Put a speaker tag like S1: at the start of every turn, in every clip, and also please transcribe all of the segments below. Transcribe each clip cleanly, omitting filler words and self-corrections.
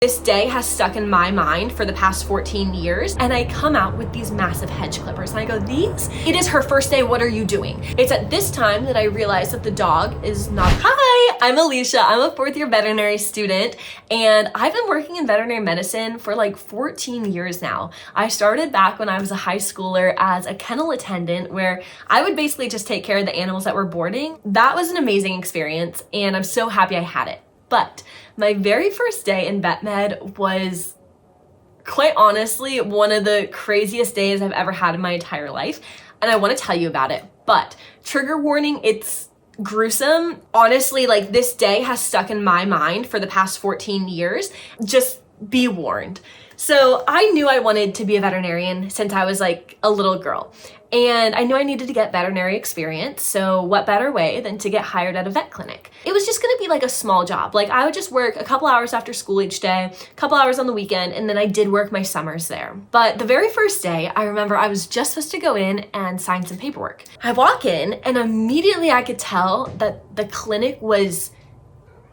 S1: This day has stuck in my mind for the past 14 years, and I come out with these massive hedge clippers and I go, these? It is her first day, what are you doing? It's at this time that I realized that the dog is not. Hi, I'm Alicia. I'm a 4th year veterinary student, and I've been working in veterinary medicine for like 14 years now. I started back when I was a high schooler as a kennel attendant, where I would basically just take care of the animals that were boarding. That was an amazing experience, and I'm so happy I had it. But my very first day in vet med was, quite honestly, one of the craziest days I've ever had in my entire life. And I want to tell you about it. But trigger warning, it's gruesome. Honestly, like, this day has stuck in my mind for the past 14 years. Just be warned. So I knew I wanted to be a veterinarian since I was like a little girl. And I knew I needed to get veterinary experience, so what better way than to get hired at a vet clinic? It was just gonna be like a small job. Like, I would just work a couple hours after school each day, a couple hours on the weekend, and then I did work my summers there. But the very first day, I remember I was just supposed to go in and sign some paperwork. I walk in, and immediately I could tell that the clinic was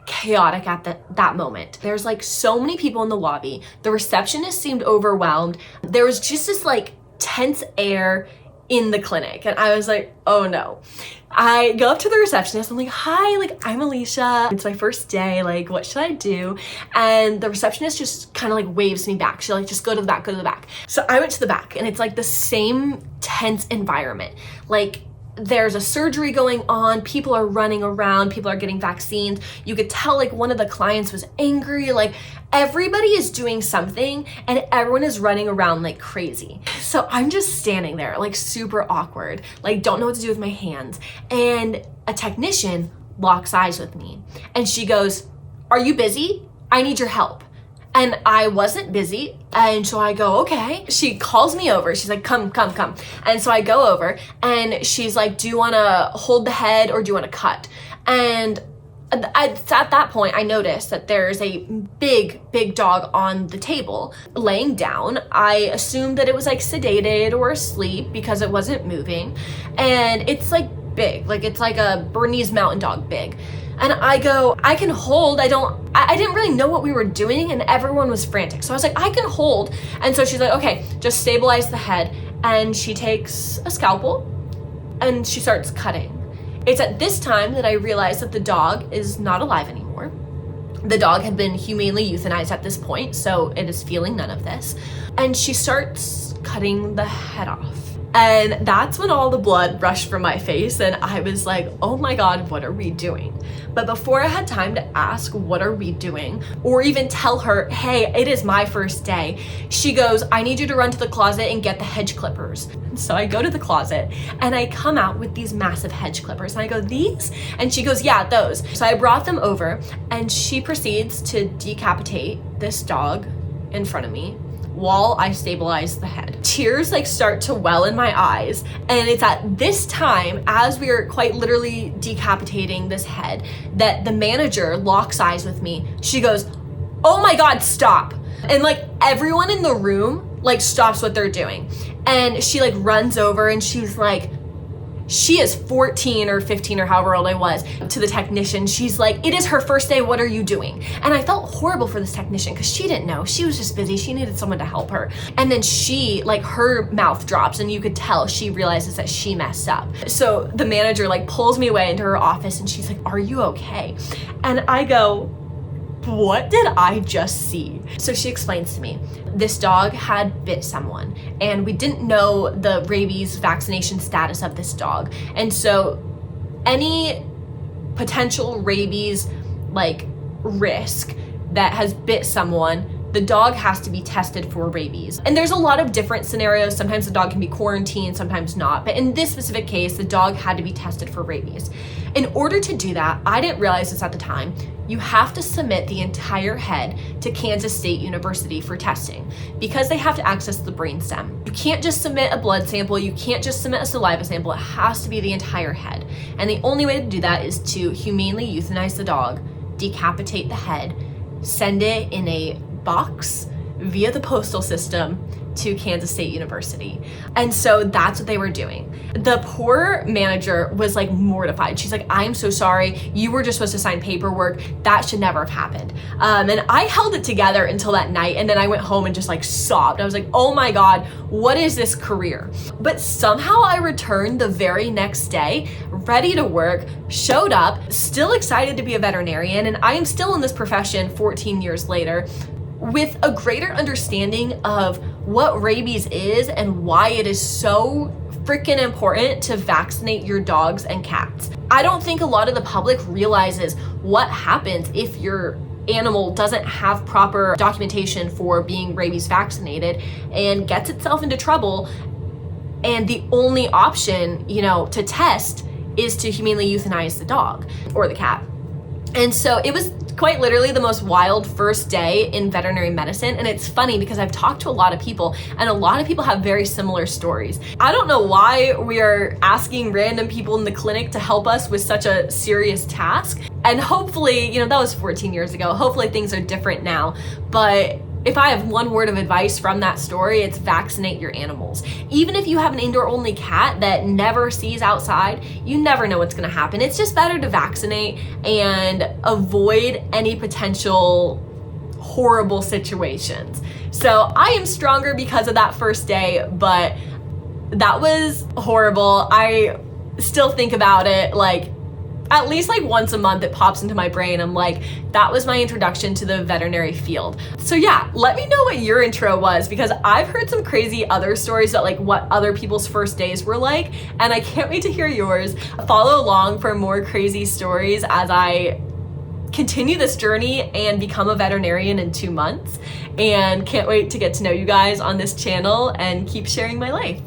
S1: chaotic at that moment. There's like so many people in the lobby. The receptionist seemed overwhelmed. There was just this like tense air in the clinic, and I was like, oh no. I go up to the receptionist. I'm like, hi, like, I'm Alicia. It's my first day. Like, what should I do? And the receptionist just kind of like waves me back. She's like, just go to the back, go to the back. So I went to the back, and it's like the same tense environment. Like, there's a surgery going on, people are running around, people are getting vaccines. You could tell like one of the clients was angry, like everybody is doing something and everyone is running around like crazy. So I'm just standing there like super awkward, like don't know what to do with my hands. And a technician locks eyes with me and she goes, are you busy? I need your help. And I wasn't busy. And so I go, okay. She calls me over. She's like, come. And so I go over and she's like, do you want to hold the head or do you want to cut? And at that point, I noticed that there's a big dog on the table laying down. I assumed that it was like sedated or asleep because it wasn't moving. And it's like big, like it's like a Bernese Mountain Dog big. And I go, I can hold. I didn't really know what we were doing and everyone was frantic. So I was like, I can hold. And so she's like, okay, just stabilize the head. And she takes a scalpel and she starts cutting. It's at this time that I realized that the dog is not alive anymore. The dog had been humanely euthanized at this point, so it is feeling none of this. And she starts cutting the head off. And that's when all the blood rushed from my face and I was like, oh my God, what are we doing? But before I had time to ask, what are we doing? Or even tell her, hey, it is my first day. She goes, I need you to run to the closet and get the hedge clippers. So I go to the closet and I come out with these massive hedge clippers. And I go, these? And she goes, yeah, those. So I brought them over and she proceeds to decapitate this dog in front of me while I stabilize the head. Tears like start to well in my eyes. And it's at this time, as we are quite literally decapitating this head, that the manager locks eyes with me. She goes, oh my God, stop. And like everyone in the room like stops what they're doing. And she like runs over and she's like, she is 14 or 15 or however old I was, to the technician. She's like, it is her first day, what are you doing? And I felt horrible for this technician because she didn't know. She was just busy. She needed someone to help her. And then she, like, her mouth drops and you could tell she realizes that she messed up. So the manager like pulls me away into her office and she's like, are you okay? And I go, what did I just see? So she explains to me, this dog had bit someone and we didn't know the rabies vaccination status of this dog. And so any potential rabies like risk that has bit someone, the dog has to be tested for rabies. And there's a lot of different scenarios. Sometimes the dog can be quarantined, sometimes not. But in this specific case, the dog had to be tested for rabies. In order to do that, I didn't realize this at the time, you have to submit the entire head to Kansas State University for testing because they have to access the brainstem. You can't just submit a blood sample, you can't just submit a saliva sample, it has to be the entire head. And the only way to do that is to humanely euthanize the dog, decapitate the head, send it in a box via the postal system to Kansas State University. And so that's what they were doing. The poor manager was like mortified. She's like, I'm so sorry. You were just supposed to sign paperwork. That should never have happened. And I held it together until that night. And then I went home and just like sobbed. I was like, oh my God, what is this career? But somehow I returned the very next day, ready to work, showed up, still excited to be a veterinarian. And I am still in this profession 14 years later, with a greater understanding of what rabies is and why it is so freaking important to vaccinate your dogs and cats. I don't think a lot of the public realizes what happens if your animal doesn't have proper documentation for being rabies vaccinated and gets itself into trouble. And the only option, to test is to humanely euthanize the dog or the cat. And so it was quite literally the most wild first day in veterinary medicine. And it's funny because I've talked to a lot of people and a lot of people have very similar stories. I don't know why we are asking random people in the clinic to help us with such a serious task. And hopefully, that was 14 years ago. Hopefully things are different now. But if I have one word of advice from that story, it's vaccinate your animals. Even if you have an indoor-only cat that never sees outside, you never know what's gonna happen. It's just better to vaccinate and avoid any potential horrible situations. So I am stronger because of that first day, but that was horrible. I still think about it at least once a month it pops into my brain. I'm like, that was my introduction to the veterinary field. So yeah, let me know what your intro was, because I've heard some crazy other stories about what other people's first days were like, and I can't wait to hear yours. Follow along for more crazy stories as I continue this journey and become a veterinarian in 2 months, and can't wait to get to know you guys on this channel and keep sharing my life.